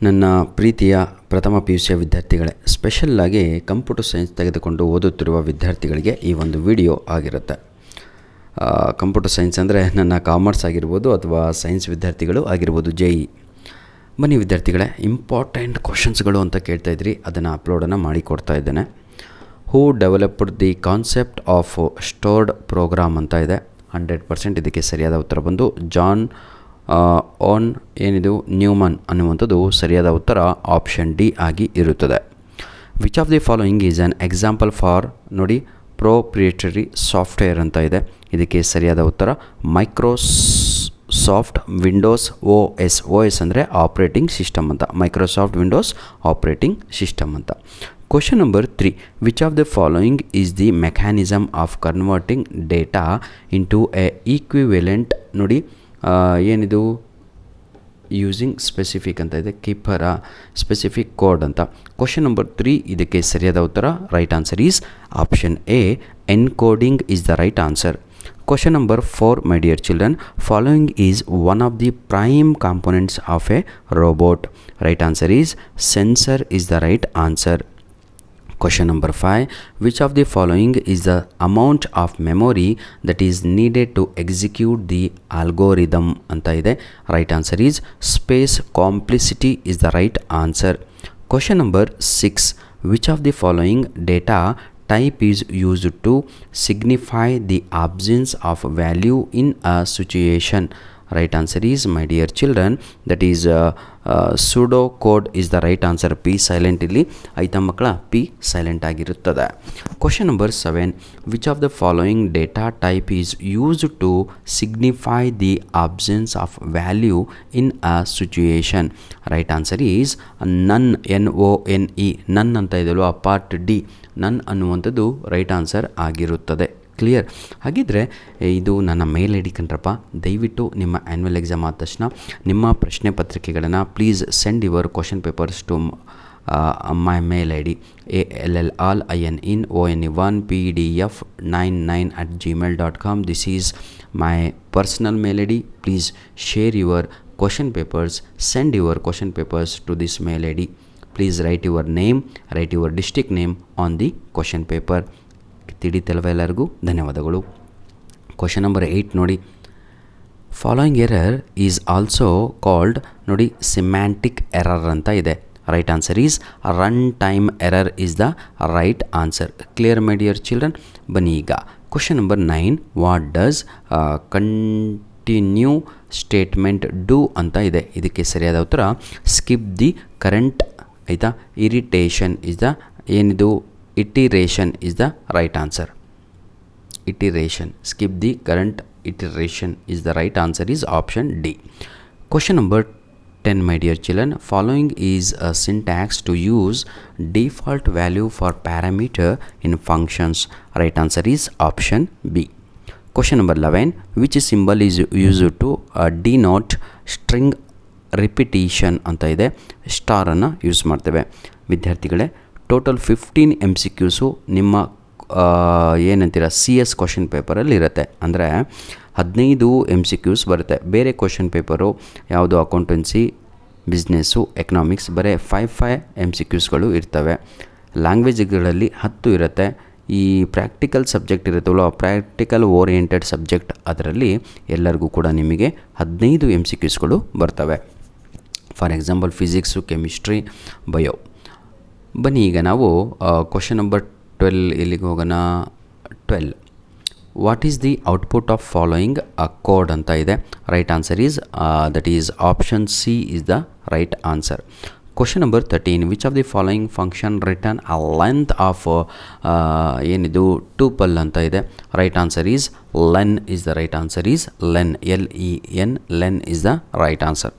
ನನ್ನ ಪ್ರೀತಿಯ ಪ್ರಥಮ PUC ವಿದ್ಯಾರ್ಥಿಗಳೇ, ಸ್ಪೆಷಲ್ಲಾಗಿ ಕಂಪ್ಯೂಟರ್ ಸೈನ್ಸ್ ತೆಗೆದುಕೊಂಡು ಓದುತ್ತಿರುವ ವಿದ್ಯಾರ್ಥಿಗಳಿಗೆ ಈ ಒಂದು ವಿಡಿಯೋ ಆಗಿರುತ್ತೆ. ಕಂಪ್ಯೂಟರ್ ಸೈನ್ಸ್ ಅಂದರೆ ನನ್ನ ಕಾಮರ್ಸ್ ಆಗಿರ್ಬೋದು ಅಥವಾ ಸೈನ್ಸ್ ವಿದ್ಯಾರ್ಥಿಗಳು ಆಗಿರ್ಬೋದು, JE. ಬನ್ನಿ ವಿದ್ಯಾರ್ಥಿಗಳೇ, ಇಂಪಾರ್ಟೆಂಟ್ ಕ್ವಶನ್ಸ್ಗಳು ಅಂತ ಕೇಳ್ತಾಯಿದ್ರಿ, ಅದನ್ನು ಅಪ್ಲೋಡನ್ನು ಮಾಡಿಕೊಡ್ತಾ ಇದ್ದೇನೆ. Who developed the concept of stored program ಅಂತ ಇದೆ. 100% ಇದಕ್ಕೆ ಸರಿಯಾದ ಉತ್ತರ ಬಂದು ಜಾನ್ ನ್ಯೂಮನ್ ಅನ್ನುವಂಥದ್ದು ಸರಿಯಾದ ಉತ್ತರ ಆಪ್ಷನ್ ಡಿ ಆಗಿ ಇರುತ್ತದೆ. Which of the following is an example for ನೋಡಿ ಪ್ರೊಪ್ರಿಯೇಟರಿ ಸಾಫ್ಟ್ವೇರ್ ಅಂತ ಇದೆ. ಇದಕ್ಕೆ ಸರಿಯಾದ ಉತ್ತರ ಮೈಕ್ರೋಸಾಫ್ಟ್ ವಿಂಡೋಸ್ OS ಅಂದರೆ ಆಪ್ರೇಟಿಂಗ್ ಸಿಸ್ಟಮ್ ಅಂತ, ಮೈಕ್ರೋಸಾಫ್ಟ್ ವಿಂಡೋಸ್ ಆಪ್ರೇಟಿಂಗ್ ಸಿಸ್ಟಮ್ ಅಂತ. Question number 3, which of the following is the mechanism of converting data into A equivalent ನೋಡಿ ಏನಿದು ಯೂಸಿಂಗ್ ಸ್ಪೆಸಿಫಿಕ್ ಅಂತ ಇದೆ, ಕೀಪರ ಸ್ಪೆಸಿಫಿಕ್ ಕೋಡ್ ಅಂತ. ಕ್ವಶನ್ ನಂಬರ್ 3 ಇದಕ್ಕೆ ಸರಿಯಾದ ಉತ್ತರ right answer is option A, encoding is the right answer. Question number 4, my dear children, following is one of the prime components of a robot. Right answer is sensor is the right answer. Question number 5, which of the following is the amount of memory that is needed to execute the algorithm anta ide. Right answer is space complexity is the right answer. Question number 6, which of the following data type is used to signify the absence of value in a situation? Right answer is, my dear children, that is pseudo code is the right answer. P silent ಇಲ್ಲಿ ಆಯ್ತಾ ಮಕ್ಕಳ, P silent ಆಗಿರುತ್ತದೆ. Question number 7, which of the following data type is used to signify the absence of value in a situation? Right answer is none, NONE, none ಅಂತ ಇದೆಯಲ್ವ, part D, ನನ್ ಅನ್ನುವಂಥದ್ದು right answer ಆಗಿರುತ್ತದೆ. Clear? ಹಾಗಿದ್ದರೆ ಇದು ನನ್ನ ಮೇಲ್ I D ಕಣ್ರಪ್ಪ. ದಯವಿಟ್ಟು ನಿಮ್ಮ annual exam ಆದ ತಕ್ಷಣ ನಿಮ್ಮ ಪ್ರಶ್ನೆ ಪತ್ರಿಕೆಗಳನ್ನು please send your question papers to my mail I D ALLINONE1PDF99@gmail.com. This is my personal mail ID. Please share your question papers, send your question papers to this mail ID. Please write your name, write your district name on the question paper. ತಿಳಿತಲ್ವ ಎಲ್ಲರಿಗೂ? ಧನ್ಯವಾದಗಳು. Question number 8 ನೋಡಿ, following error is also called ನೋಡಿ semantic error ಅಂತ ಇದೆ. Right answer is run time error is the right answer. Clear my dear children? ಬನ್ನಿ ಈಗ question number 9, what does continue statement do ಅಂತ ಇದೆ. ಇದಕ್ಕೆ ಸರಿಯಾದ ಉತ್ತರ ಸ್ಕಿಪ್ ದಿ ಕರೆಂಟ್ ಆಯಿತಾ. ಇರಿಟೇಷನ್ ಇಸ್ ದ ಏನಿದು iteration is the right answer. Iteration, skip the current iteration is the right answer is option D. Question number 10, my dear children, following is a syntax to use default value for parameter in functions. Right answer is option B. Question number 11, which symbol is used to denote string repetition ಅಂತ ಇದೆ. ಸ್ಟಾರನ್ನು use ಮಾಡ್ತೇವೆ. ವಿದ್ಯಾರ್ಥಿಗಳೇ, total 15 MCQs ನಿಮ್ಮ ಏನಂತೀರ CS question ಪೇಪರಲ್ಲಿ ಇರುತ್ತೆ. ಅಂದರೆ 15 MCQs ಬರುತ್ತೆ. ಬೇರೆ ಕ್ವಶನ್ ಪೇಪರು ಯಾವುದು ಅಕೌಂಟೆನ್ಸಿ, ಬಿಸ್ನೆಸ್ಸು, ಎಕನಾಮಿಕ್ಸ್ ಬರೀ 5 MCQsಗಳು ಇರ್ತವೆ. ಲ್ಯಾಂಗ್ವೇಜ್ಗಳಲ್ಲಿ 10 ಇರುತ್ತೆ. ಈ ಪ್ರಾಕ್ಟಿಕಲ್ ಸಬ್ಜೆಕ್ಟ್ ಇರುತ್ತಲ್ಲ, ಪ್ರಾಕ್ಟಿಕಲ್ ಓರಿಯೆಂಟೆಡ್ ಸಬ್ಜೆಕ್ಟ್, ಅದರಲ್ಲಿ ಎಲ್ಲರಿಗೂ ಕೂಡ ನಿಮಗೆ 15 MCQsಗಳು ಬರ್ತವೆ. For example physics, chemistry, bio. ಬನ್ನಿ ಈಗ ನಾವು ಕ್ವಶನ್ ನಂಬರ್ 12 ಎಲ್ಲಿಗೆ ಹೋಗೋಣ. 12, what is the output of following a code ಅಂತ ಇದೆ. Right answer is that is option C is the right answer. Question number 13, which of the following function return a length of ಏನಿದು tuple ಅಂತ ಇದೆ. Right answer is len is the right answer is len, LEN, len is the right answer.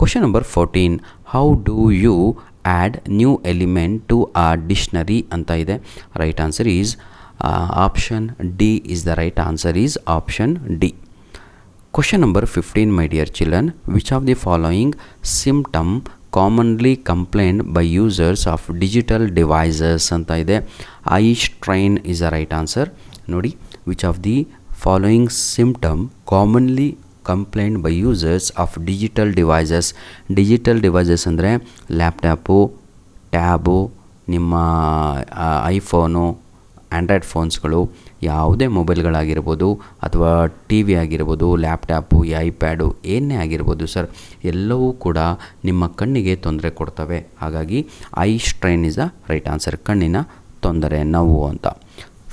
Question number 14, how do you add new element to a dictionary ಅಂತ ಇದೆ. Right answer is option D is the right answer is option D. Question number 15, my dear children, which of the following symptom commonly complained by users of digital devices ಅಂತ ಇದೆ. Eye strain is the right answer. ನೋಡಿ, which of the following symptom commonly complained by users of digital devices ಅಂದರೆ laptop, tab, ನಿಮ್ಮ iPhone, android ಫೋನ್ಸ್ಗಳು, ಯಾವುದೇ ಮೊಬೈಲ್ಗಳಾಗಿರ್ಬೋದು ಅಥವಾ T V ಆಗಿರ್ಬೋದು, ಲ್ಯಾಪ್ಟಾಪು, ಈ ಐಪ್ಯಾಡು ಏನೇ ಆಗಿರ್ಬೋದು ಸರ್, ಎಲ್ಲವೂ ಕೂಡ ನಿಮ್ಮ ಕಣ್ಣಿಗೆ ತೊಂದರೆ ಕೊಡ್ತವೆ. ಹಾಗಾಗಿ eye strain is the right answer. ಕಣ್ಣಿನ ತೊಂದರೆ, ನೋವು ಅಂತ.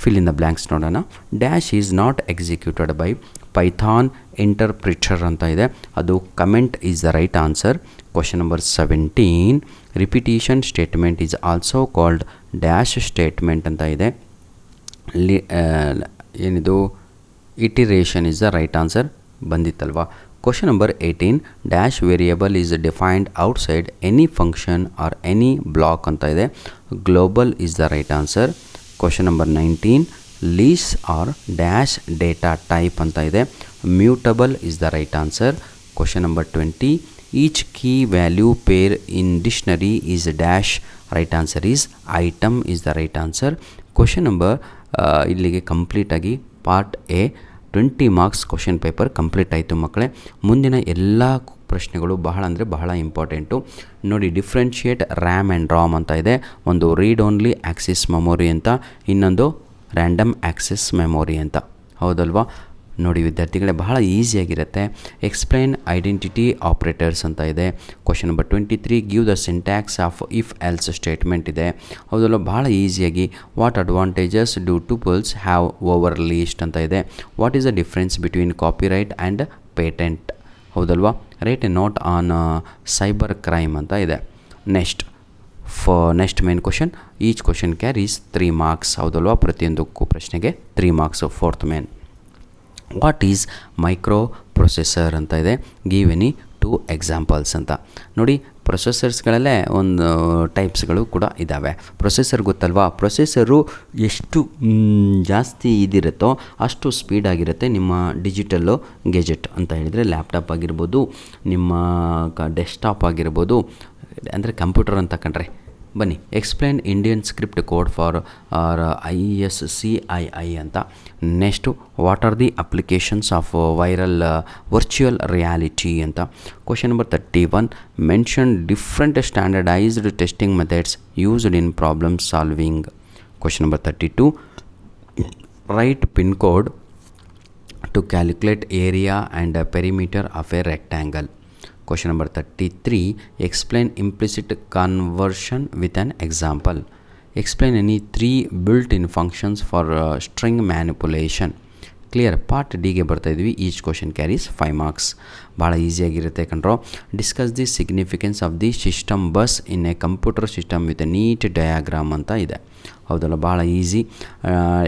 ಫಿಲ್ ಇನ್ ದ ಬ್ಲ್ಯಾಂಕ್ಸ್ ನೋಡೋಣ. Dash is not executed by Python interpreter ಅಂತ ಇದೆ, ಅದು comment is the right answer. Question number 17, repetition statement is also called dash statement ಅಂತ ಇದೆ. ಏನಿದು iteration is the right answer. ಬಂದಿತ್ತಲ್ವಾ. Question number 18, dash variable is defined outside any function or any block ಅಂತ ಇದೆ, global is the right answer. Question number 19, list are dash data type ಅಂತ ಇದೆ, mutable is the right answer. Question number 20, each key value pair in dictionary is dash, right answer is item is the right answer. Question number ಇಲ್ಲಿಗೆ ಕಂಪ್ಲೀಟಾಗಿ part A 20 marks question paper complete ಆಯಿತು ಮಕ್ಕಳೇ. ಮುಂದಿನ ಎಲ್ಲ ಪ್ರಶ್ನೆಗಳು ಬಹಳ ಅಂದರೆ ಬಹಳ ಇಂಪಾರ್ಟೆಂಟು ನೋಡಿ. ಡಿಫ್ರೆನ್ಷಿಯೇಟ್ ರ್ಯಾಮ್ ಆ್ಯಂಡ್ ರಾಮ್ ಅಂತ ಇದೆ, ಒಂದು ರೀಡ್ ಓನ್ಲಿ ಆಕ್ಸಿಸ್ ಮೆಮೊರಿ ಅಂತ, ಇನ್ನೊಂದು ರ್ಯಾಂಡಮ್ ಆಕ್ಸಿಸ್ ಮೆಮೊರಿ ಅಂತ, ಹೌದಲ್ವಾ. ನೋಡಿ ವಿದ್ಯಾರ್ಥಿಗಳೇ, ಬಹಳ ಈಸಿಯಾಗಿರುತ್ತೆ. ಎಕ್ಸ್ಪ್ಲೈನ್ ಐಡೆಂಟಿಟಿ ಆಪ್ರೇಟರ್ಸ್ ಅಂತ ಇದೆ. Question number 23, give the syntax of if else statement ಇದೆ, ಹೌದಲ್ವ. ಬಹಳ ಈಸಿಯಾಗಿ what advantages do tuples have over list ಅಂತ ಇದೆ. What is the difference between copyright and patent, ಹೌದಲ್ವಾ. Write a note on cyber crime ಅಂತ ಇದೆ. Next main question, each question carries 3 marks, ಹೌದಲ್ವಾ. ಪ್ರತಿಯೊಂದಕ್ಕೂ ಪ್ರಶ್ನೆಗೆ 3 marks. Fourth main, what is microprocessor ಅಂತ ಇದೆ, ಗಿವ್ ಎನಿ 2 ಎಕ್ಸಾಂಪಲ್ಸ್ ಅಂತ. ನೋಡಿ ಪ್ರೊಸೆಸರ್ಸ್ಗಳಲ್ಲೇ ಒಂದು ಟೈಪ್ಸ್ಗಳು ಕೂಡ ಇದ್ದಾವೆ. ಪ್ರೊಸೆಸರ್ ಗೊತ್ತಲ್ವಾ, ಪ್ರೊಸೆಸರು ಎಷ್ಟು ಜಾಸ್ತಿ ಇದಿರುತ್ತೋ ಅಷ್ಟು ಸ್ಪೀಡಾಗಿರುತ್ತೆ ನಿಮ್ಮ ಡಿಜಿಟಲ್ಲು ಗೆಜೆಟ್ ಅಂತ ಹೇಳಿದರೆ, ಲ್ಯಾಪ್ಟಾಪ್ ಆಗಿರ್ಬೋದು, ನಿಮ್ಮ ಡೆಸ್ಕ್ಟಾಪ್ ಆಗಿರ್ಬೋದು, ಅಂದರೆ ಕಂಪ್ಯೂಟರ್ ಅಂತ ಕಂಡ್ರೆ. ಬನ್ನಿ, explain Indian script code for ISCII ಅಂತ. Next, what are the applications of virtual reality ಅಂತ. Question number 31, mention different standardised testing methods used in problem solving. Question number 32, write pin code to calculate area and perimeter of a rectangle. Question number 33, explain implicit conversion with an example. Explain any 3 built-in functions for string manipulation. Clear. Part ಡಿಗೆ ಬರ್ತಾ ಇದ್ವಿ. Each question carries 5 marks. ಭಾಳ ಈಸಿಯಾಗಿರುತ್ತೆ ಕಣ್ರೋ. Discuss the significance of the system bus in a computer system with a neat diagram ಅಂತ ಇದೆ, ಹೌದಲ್ಲ. ಭಾಳ easy.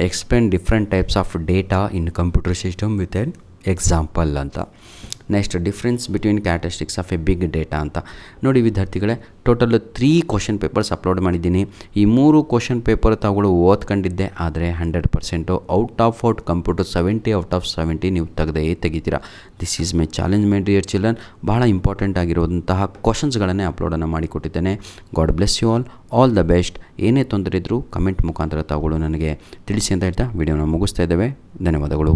Explain different types of data in computer system with an example ಅಂತ. Next, difference between characteristics of a big data ಅಂತ. ನೋಡಿ ವಿದ್ಯಾರ್ಥಿಗಳೇ, total 3 question papers upload ಮಾಡಿದ್ದೀನಿ. ಈ 3 ಕ್ವಶನ್ ಪೇಪರ್ ತಾವುಗಳು ಓದ್ಕೊಂಡಿದ್ದೆ ಆದರೆ 100% ಔಟ್ ಕಂಪ್ಯೂಟರ್ 70 ಔಟ್ ಆಫ್ 70 ನೀವು ತೆಗಿತೀರಾ. This is my challenge my dear children. ಬಹಳ ಇಂಪಾರ್ಟೆಂಟ್ ಆಗಿರುವಂತಹ ಕ್ವಶನ್ಸ್ಗಳನ್ನೇ ಅಪ್ಲೋಡನ್ನು ಮಾಡಿಕೊಟ್ಟಿದ್ದೇನೆ. God bless you all the best. ಏನೇ ತೊಂದರೆ ಇದ್ದರೂ ಕಮೆಂಟ್ ಮುಖಾಂತರ ತಾವುಗಳು ನನಗೆ ತಿಳಿಸಿ ಅಂತ ಹೇಳ್ತಾ ವಿಡಿಯೋನ ಮುಗಿಸ್ತಾ ಇದ್ದೇವೆ. ಧನ್ಯವಾದಗಳು.